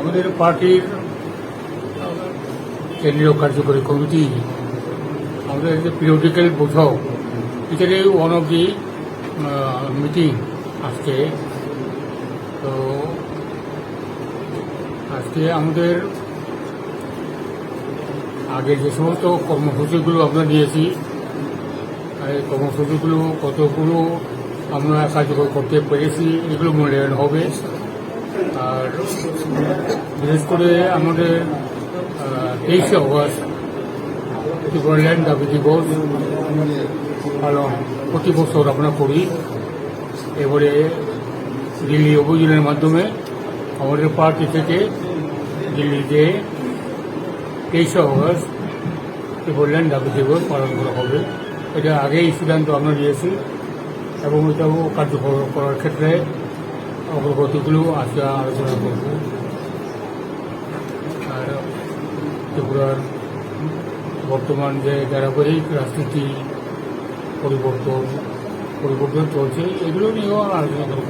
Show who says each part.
Speaker 1: আমাদের পার্টির কেন্দ্রীয় কার্যকরী কমিটি আমাদের যে পিরিয়ডিক্যাল বৈঠক, এটারে ওয়ান অফ দি মিটিং আজকে। তো আজকে আমাদের আগে যে সমস্ত কর্মসূচিগুলো আমরা নিয়েছি, এই কর্মসূচিগুলো কতগুলো আমরা কার্যকর করতে পেরেছি এগুলো মূল্যায়ন হবে। আর বিশেষ করে আমাদের 23শে অগস্ট ত্রিপুরাল্যান্ড দাবি দিবস পালন প্রতি বছর আমরা করি। এবারে দিল্লি অভিযানের মাধ্যমে আমাদের পার্টি থেকে দিল্লিতে 23শে অগস্ট ত্রিপুরাল্যান্ড দাবি দিবস পালন করা হবে। এটা আগেই সিদ্ধান্ত আমরা নিয়েছি এবং এটাও কার্যকর করার ক্ষেত্রে অগ্রগতিগুলো আজকে আলোচনা করব। আর ত্রিপুরার বর্তমান যে ধারাবাহিক রাজনীতি পরিবর্তন চলছে, এগুলো নিয়েও আলোচনা করব।